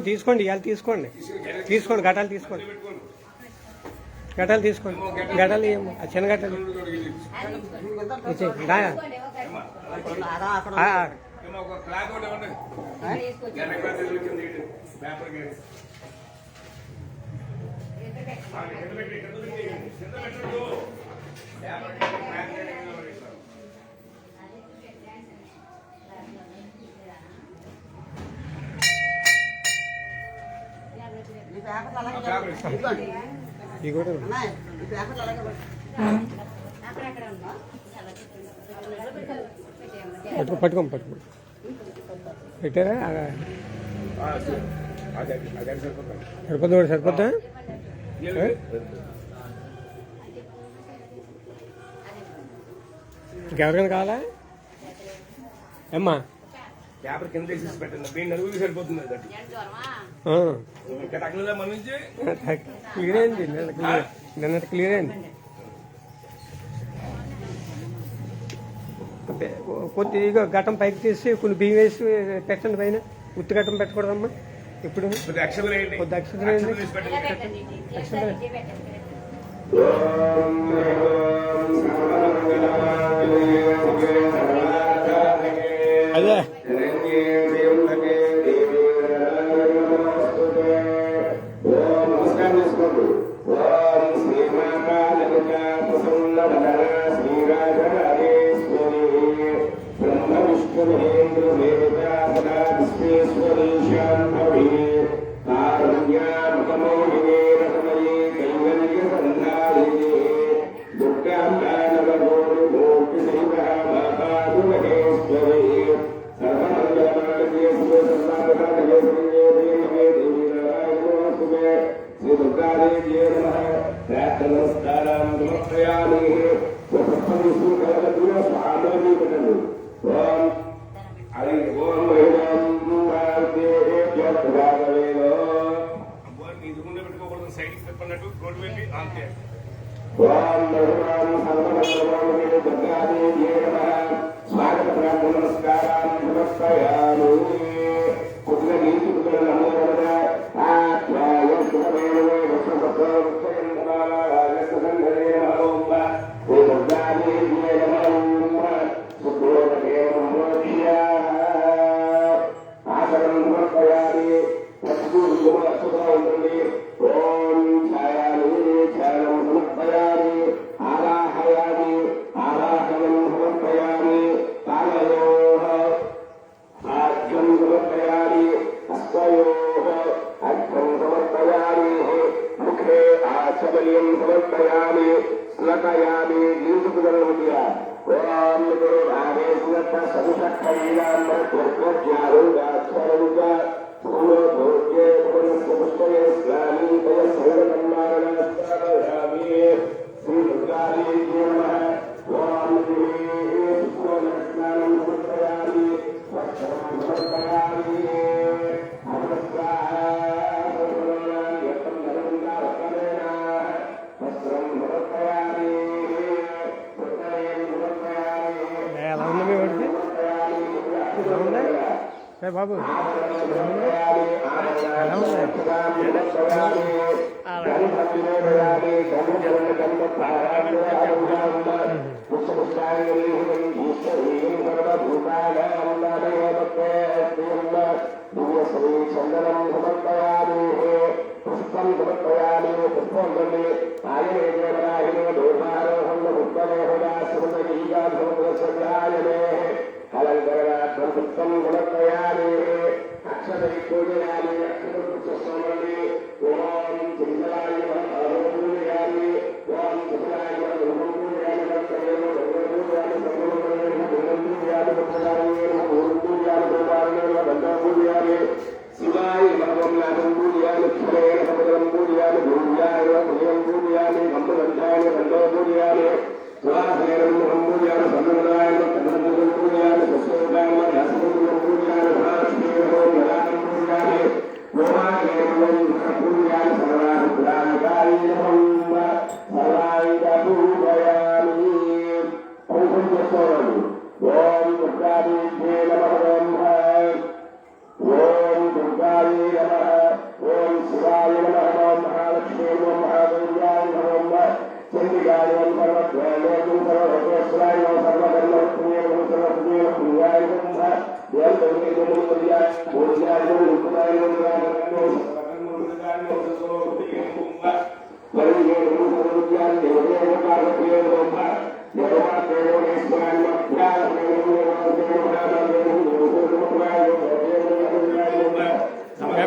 తీసుకోండి ఇవాళ తీసుకోండి ఘటాలు తీసుకోండి గటాలు చిన్న గటాలు పట్టుకోం పెట్టారా సరిపోద్దా ఇంకెవరికైనా కావాలా అమ్మా పేపర్ కింద వేసేసి పెట్టండి మీ నలుగురికి సరిపోతుంది క్లియర్ అయింది నిన్నటి క్లియర్ అయింది కొద్దిగా ఘటం పైకి తీసి కొన్ని బియ్యం వేసి పెట్టండి పైన ఉత్తి ఘటం పెట్టకూడదమ్మా ఇప్పుడు కొద్ది అక్షరం అదే శ్రీ దుర్గాదేవి బాబు చందనం సమర్పయామి పుష్పం సమర్పయామి పుష్పం ఆయనే దోషారోహం ఉత్తమోహదాశ్రమీయామే అలంకరణార్థం పుష్పం సమర్పయామి అక్షతై పూజయామి అక్షతపుష్పస్వామి ఓం చింతలాయ పూజయామి ఓం చింతలాయ పూజయామి పూజయామి శివాయ భగవంతం పూజయామి క్షరేణ సముద్రం పూజయామి భూయాయ భుజం పూజయామి కంపదంతాయ దండో పూజయామి సువాసేనం పూజయామి సన్నదాయ కన్నదం పూజయామి సస్యోదాయ రసముద్రం పూజయామి భాస్కరం నరానం పూజయామి ఓమాకేవం పూజయామి సర్వాధికారి సర్వాయుధ పూజయామి పౌరుషం చేసుకోవాలి. ఓం దుర్గాదేవ్యే నమః ఓం దుర్గాయే నమః ఓం శివాయ నమః ఓం మహాలక్ష్మీ ఓం మహాదేవ్యాయ నమః చండికాయ ఓం సర్వద్వైలోకం సర్వభూతేశ్వరాయ ఓం సర్వకర్మణ్యే ఓం సర్వజ్ఞే పుణ్యాయ నమః ఓం తన్మయముద్యాయ పూజ్యాయ రూపాయ నమః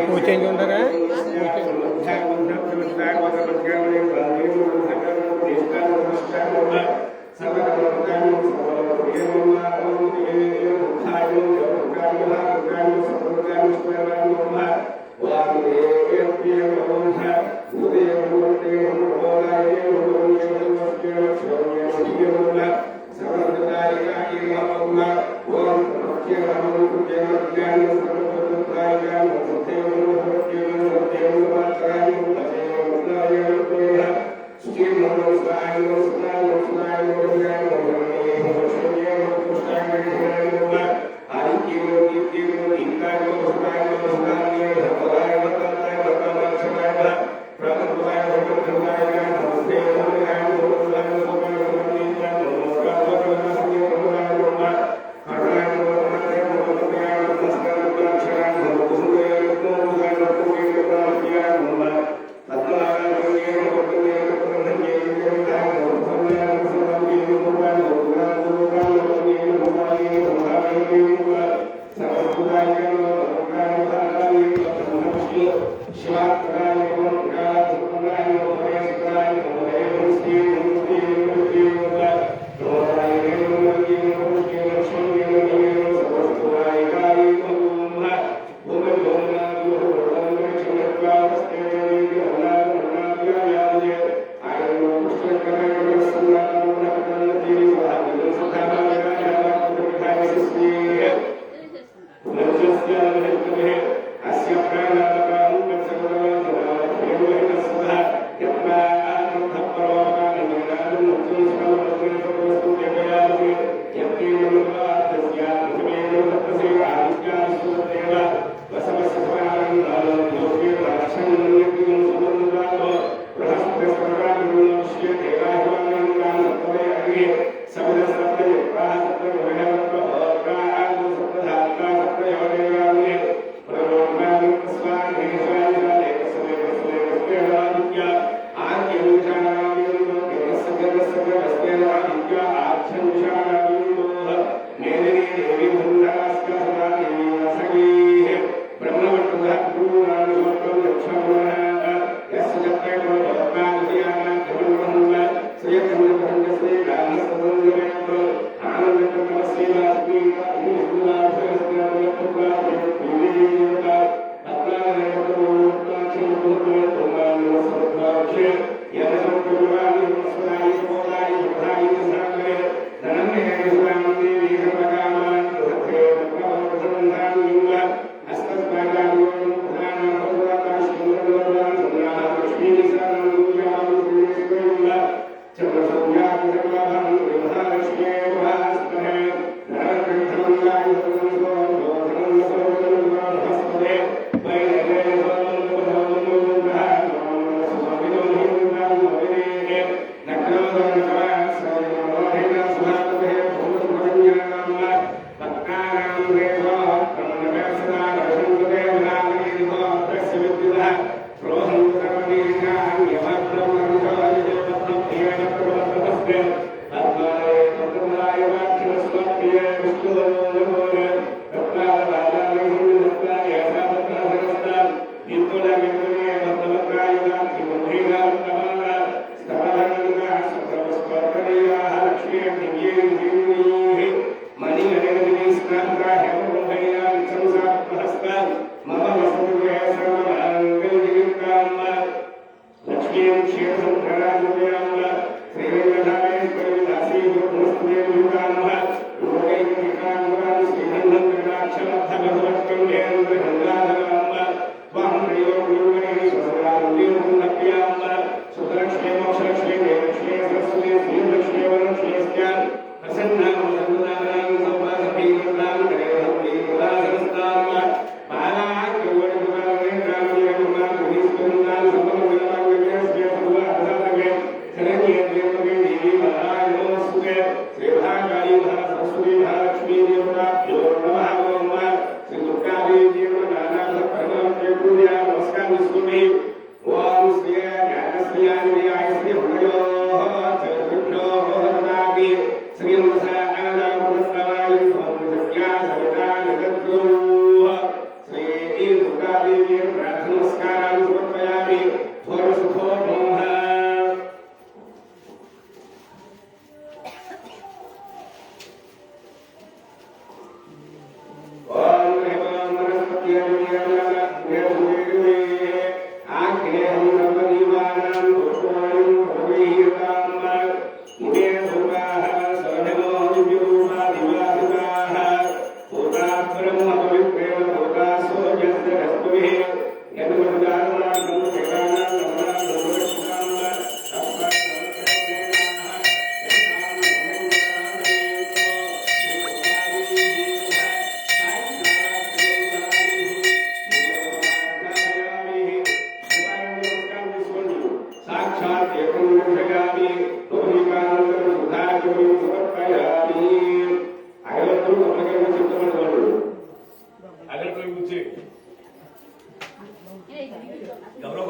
పూజ చేంజ్ ఉండగా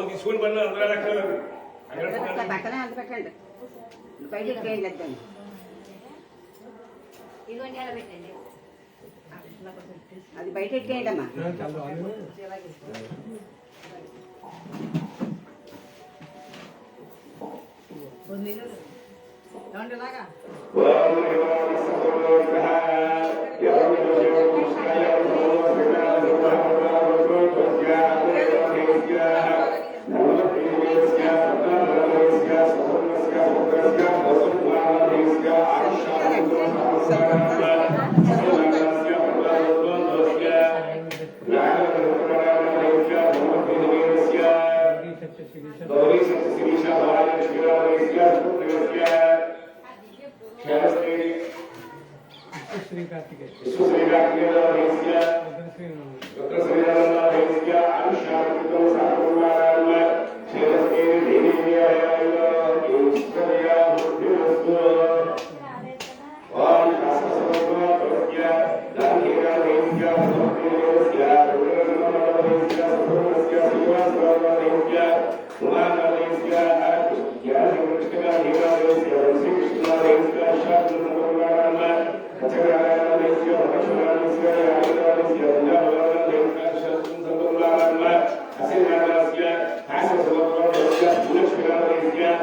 తీసుకుని పని అందరూ రకాలు పక్కనే అంత పెట్టండి బయటికి ట్రైన్ తెద్దండి అది బయట ఎట్టేయండి అమ్మా Yeah.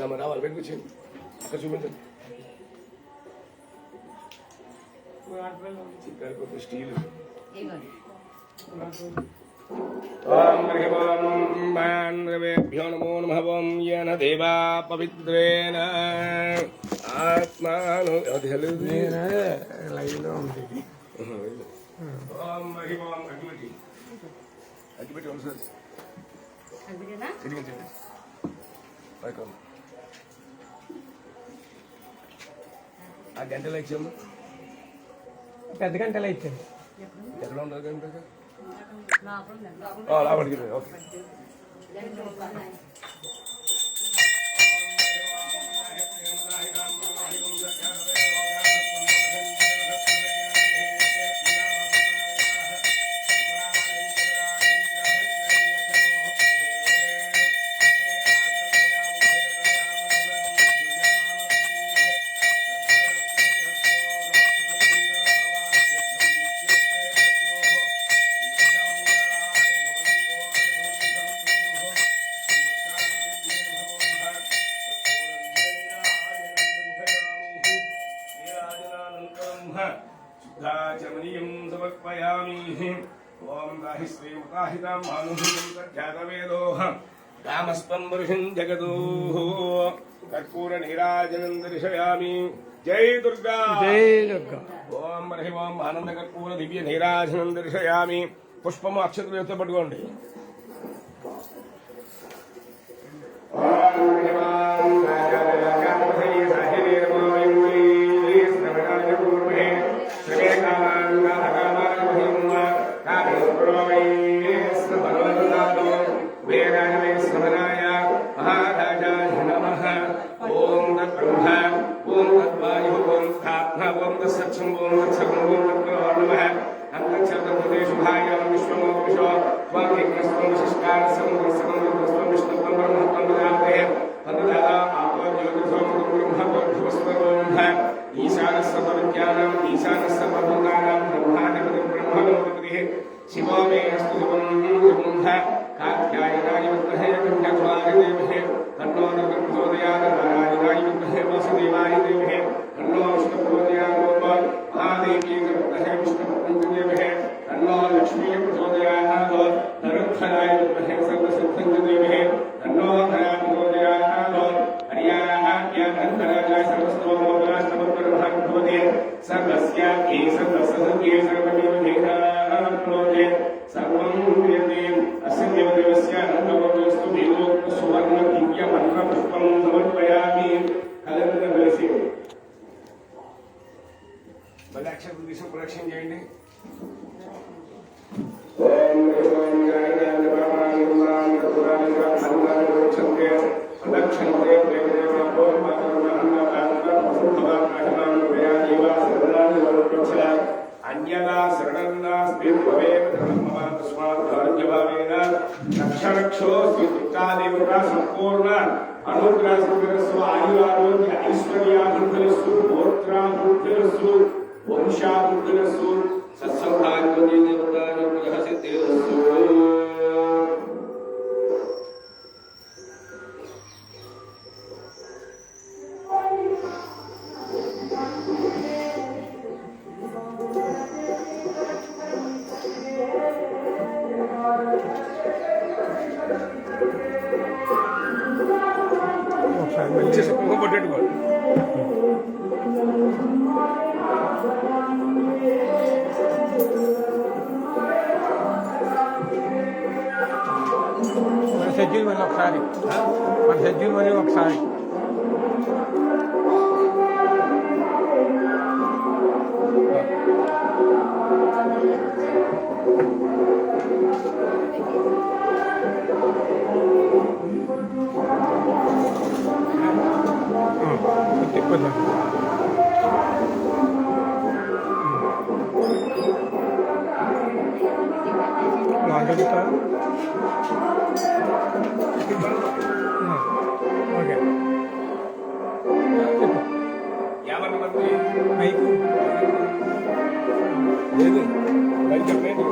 మరి రావాలి బయటకు వచ్చేయండి అక్కడ చూపించండి స్టీల్ భ్యో నమో నమః ఓం येन దేవా పవిత్రేణ ఆత్మాను లైవ్లో ఉంది ఓం హరి ఓం అగ్గిపెట్టి అగ్గిపెట్టి ఒకసారి తిరిగించండి పైకమ్మ ఆ గంటలో ఇచ్చాము పెద్ద గంటలు ఇచ్చాను ఎక్కడ ఉండదు గంట లోపలికి ఓకే శుద్ధాచమనీయం సమర్పయామి ఓం దాహి శ్రీముఖాహితాం మానుహితం తజ్జాతవేదోః రామస్పంబరుషం జగదోః కర్పూర నీరాజనం దర్శయామి జై దుర్గా జై దుర్గా ఓం హరి ఓం ఆనంద కర్పూర దివ్య నీరాజనం దర్శయామి పుష్పము అక్షతలు ఎత్తు పట్టుకోండి శివో మే అస్తు శివం కాత్యాయనాయ విద్మహే కన్యాకుమారి దేవహే తన్నో ప్రచోదయాత్ నారాయణాయ విద్మహే వాసుదేవాయ దేవహే తన్నో విష్ణు ప్రచోదయాత్ మహాదేవీ విద్మహే విష్ణు దేవహే తన్నో లక్ష్మీ ప్రచోదయాత్ నరుద్ధరాయ విద్మహే సర్వసిద్ధం దేవహే తన్నో ధరా ప్రచోదయాత్ హరియాణాఖ్యానందరాజాయ సర్వస్తోమోపరాష్టమపరమః భవతే సర్వస్య ఏ సర్వస్య సర్వదేవదేవా సర్వం క్రియతే అస్య దేవదేవస్య అనంతకోటిస్తు దేవోక్త సువర్ణ దివ్య మంత్ర పుష్పం సమర్పయామి కలంగా కలిసి మళ్ళీ అక్షరం తీసి ప్రదక్షిణ చేయండి అన్యదా శరణన్నాస్తి తస్మాత్కార్యభావేన రక్షరక్షోస్తి దుఃఖాదేవత సంపూర్ణ అనుగ్రహస్సు ఆయురారోగ్య ఐశ్వర్యాభివృద్ధిరస్సు గోత్రాభివృద్ధిరస్సు వంశాభివృద్ధిరస్సు సత్సౌభాగ్యదేవతానుగ్రహ సిద్ధిరస్సు మంచి సుఖంగా పట్టేట్టుకోండి మన షెడ్యూల్ మళ్ళీ ఒకసారి ఓకే యాభై మంది మైకు లేదు బయట చెప్పండి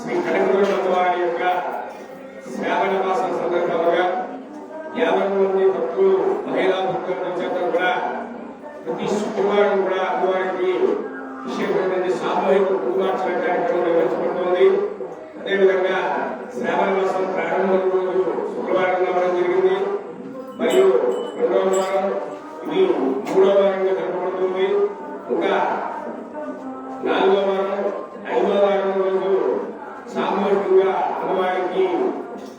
శ్రీ కనకదుర్గమ్మ వారి యొక్క శ్రావణ మాసం సందర్భంగా 50 మంది భక్తులు మహిళా భక్తుల చేత కూడా ప్రతి శుక్రవారం కూడా అమ్మవారికి విశేషమైన సామూహిక కుంకుమార్చన కార్యక్రమం నిర్వహించబడుతోంది. అదేవిధంగా శ్రావణ మాసం ప్రారంభం రోజు శుక్రవారం రావడం జరిగింది. మరియు 2వ వారం ఇది 3వ వారంగా జరపబడుతుంది. ఇంకా 4వ వారం 5వ వారం రోజు సామూహికంగా అమ్మవారికి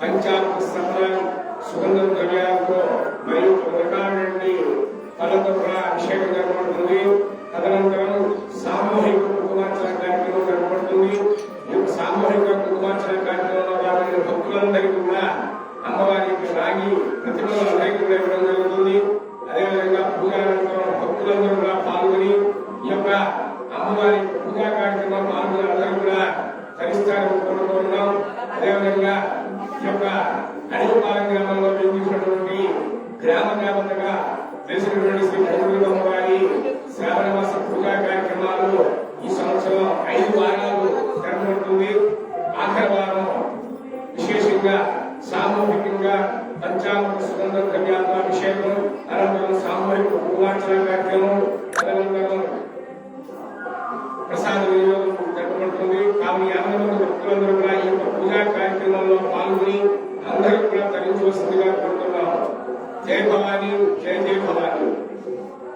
పంచామృత స్నానం సుగంధం ద్రవ్యాలతో మరియు రకాలైన పళ్ళతో కూడా అభిషేకం జరపబడుతుంది. తదనంతరం సామూహిక కుంకుమార్చన కార్యక్రమం జరపబడుతుంది. ఈ సామూహిక కుంకుమార్చన కార్యక్రమంలో భాగమైన భక్తులందరికీ కూడా అమ్మవారికి రాగి ప్రతిమలు అందరికీ కూడా ఇవ్వడం జరుగుతుంది. అదేవిధంగా పూజానంతరం భక్తులందరూ కూడా పాల్గొని ఈ యొక్క అమ్మవారి పూజా కార్యక్రమం పాల్గొని అందరూ కూడా తరిస్తారని కోరుకుంటున్నాం. అదేవిధంగా ఈ యొక్క అడిపాలెం గ్రామంలో నిర్మించినటువంటి గ్రామ దేవతగా తెలిసినటువంటి శ్రీ కనకదుర్గమ్మ వారి శ్రావణ మాస పూజా కార్యక్రమాలు ఈ సంవత్సరం 5 వారాలు జరగబడుతుంది. ఆఖరి వారం విశేషంగా సామూహికంగా పంచామృత సుగంధ ద్రవ్యాలతో అభిషేకం, అనంతరం సామూహిక కుంకుమార్చన కార్యక్రమం, అనంతరం